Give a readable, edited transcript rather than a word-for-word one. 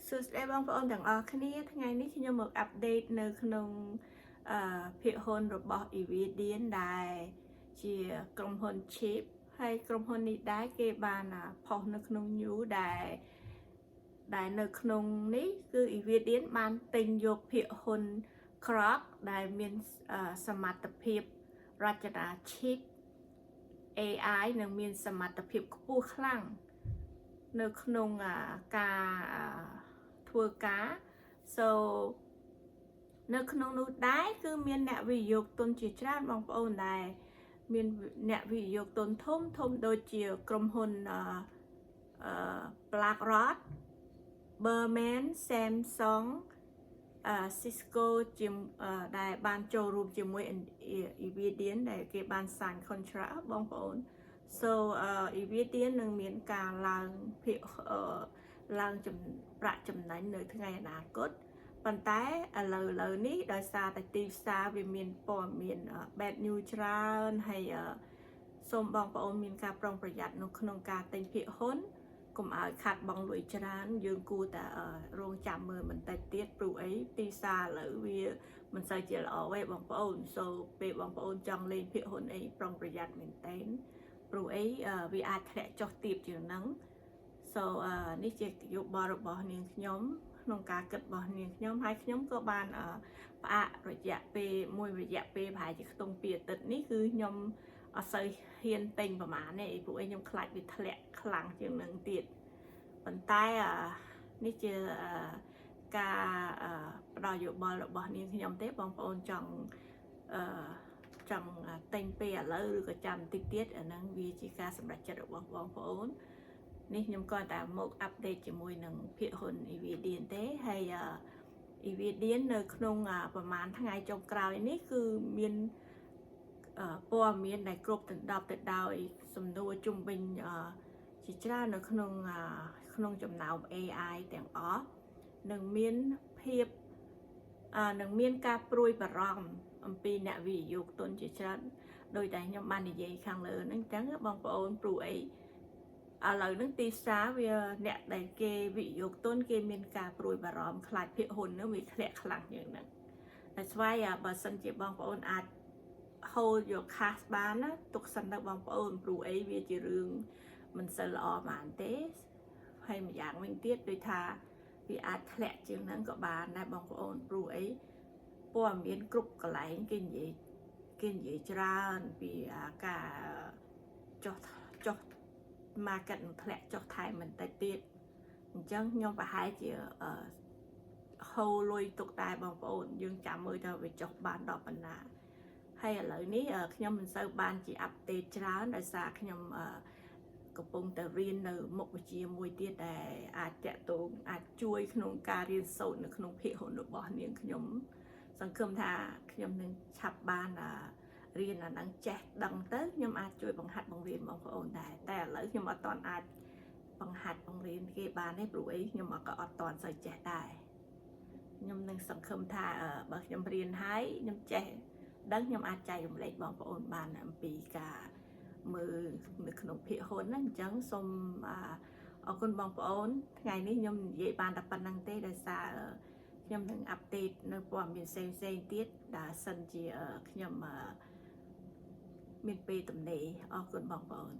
សួស្តីបងប្អូនទាំងអស់គ្នាថ្ងៃនេះខ្ញុំមកអាប់ដេតនៅក្នុងភាគហ៊ុនរបស់ Evidian ដែលជាក្រុមហ៊ុន Chip ហើយក្រុមហ៊ុននេះដែរគេបានផុសនៅក្នុង News ដែលនៅក្នុងនេះគឺ Evidian បានទិញយកភាគហ៊ុន Croc ដែលមានសមត្ថភាពរចនា Chip AI និងមានសមត្ថភាពខ្ពស់ខ្លាំងនៅក្នុងការធ្វើការ so នៅក្នុងនោះដែរគឺមានអ្នកវិនិយោគទុនជាច្រើនបងប្អូនដែរមានអ្នកវិនិយោគទុនធំដូចជាក្រុមហ៊ុនBlackRock, Berman, Samsung, Cisco ជាដែលបានចូលរួមជាមួយ Evidian ដែលគេបាន sign contract បងប្អូន so Evidian នឹងមានការឡើងភាគឡើងប្រាក់ចំណេញនៅថ្ងៃអនាគតប៉ុន្តែឥឡូវនេះដោយសារតែទីផ្សារវាមានព័ត៌មាន bad news ច្រើនហើយសូមបងប្អូនមានការប្រុងប្រយ័ត្ននៅក្នុងការទិញភាគហ៊ុនកុំឲ្យខាត់បងលុយច្រើនយើងគួរតែរងចាំមើលបន្តិចទៀតព្រោះអីទីផ្សារឥឡូវវាមិនសូវជាល្អទេបងប្អូន so ពេលបងប្អូនចង់លេងភាគហ៊ុនអីប្រុងប្រយ័ត្នមែនទែនព្រោះអីវាអាចធ្លាក់ចុះទាបជាងហ្នឹង so នេះជាយោបល់របស់នាងខ្ញុំក្នុងការគិតរបស់នាងខ្ញុំហើយខ្ញុំក៏បានផ្អាករយៈពេលប្រហែលជាខ្ទង់2អាទិត្យនេះគឺខ្ញុំអត់សូវហ៊ានទិញប្រហែលទេព្រោះអីខ្ញុំខ្លាចវាធ្លាក់ខ្លាំងជាងនឹងទៀតប៉ុន្តែនេះជាការផ្ដល់យោបល់របស់នាងខ្ញុំទេបងប្អូនចង់ទិញពេលឥឡូវឬក៏ចាំបន្តិចទៀតអាហ្នឹងវាជាការសម្រេចចិត្តរបស់បងប្អូននេះខ្ញុំក៏តែមកអាប់ដេតជាមួយនឹងភាគហ៊ុន Evidian ទេហើយ Evidian នៅក្នុងប្រហែលថ្ងៃចុងក្រោយនេះគឺមានព័ត៌មានដែលគ្រប់ដណ្ដប់ទៅដោយសំណួរជុំវិញជាច្រើននៅក្នុងចំណោម AI ទាំងអស់នឹងមានភាពនឹងមានការព្រួយបារម្ភអំពីអ្នកវិនិយោគទុនជាច្រើនដោយតែខ្ញុំបាននិយាយខាងលើហ្នឹងអញ្ចឹងបងប្អូនព្រោះអីឥឡូវហ្នឹងទីផ្សារវាអ្នកដែលគេវិនិយោគទុនគេមានការព្រួយបារម្ភខ្លាចភាគហ៊ុនហ្នឹងវាធ្លាក់ខ្លាំងយ៉ាងហ្នឹងតែស្វ័យបើសិនជាបងប្អូនអាច hold your cash បានណាទុកសិនទៅបងប្អូនព្រោះអីវាជារឿងមិនសូវល្អប៉ុន្មានទេហើយម្យ៉ាងវិញទៀតដូចថាវាអាចធ្លាក់ជាងហ្នឹងក៏បានដែរបងប្អូនព្រោះអីព័ត៌មានគ្រប់កន្លែងគេនិយាយច្រើនពីការចុះ market នឹងធ្លាក់ចុះថែមបន្តិចទៀតអញ្ចឹងខ្ញុំប្រហែលជាhold លុយទុកតែបងប្អូនយើងចាំមើលទៅវាចុះបានដល់ប៉ុណ្ណាហើយឥឡូវនេះខ្ញុំមិនសូវបានជាអាប់ដេតច្រើនដោយសារខ្ញុំកំពុងតែរៀននៅមុខវិជ្ជាមួយទៀតដែលអាចតាក់ទងអាចជួយក្នុងការរៀនសូត្រនៅក្នុងភាគហ៊ុនរបស់នាងខ្ញុំសង្ឃឹមថាខ្ញុំនឹងឆាប់បានរៀនអាហ្នឹងចេះដឹងទៅខ្ញុំអាចជួយបង្ហាត់បង្រៀនបងប្អូនដែរតែឥឡូវខ្ញុំអត់ទាន់អាចបង្ហាត់បង្រៀនគេបានទេព្រោះអីខ្ញុំក៏អត់ទាន់សូវចេះដែរខ្ញុំនឹងសង្ឃឹមថាបើខ្ញុំរៀនហើយខ្ញុំចេះដឹងខ្ញុំអាចចែករំលែកបងប្អូនបានអំពីការមើលនៅក្នុងភាគហ៊ុនណាអញ្ចឹងសូមអរគុណបងប្អូនថ្ងៃនេះខ្ញុំនិយាយបានតែប៉ុណ្្នឹងទេដោយសារខ្ញុំនឹងអាប់ដេតនៅព័ត៌មានផ្សេងទៀតដែលសិនជាខ្ញុំមានពេលទំនេរអរគុណបងប្អូន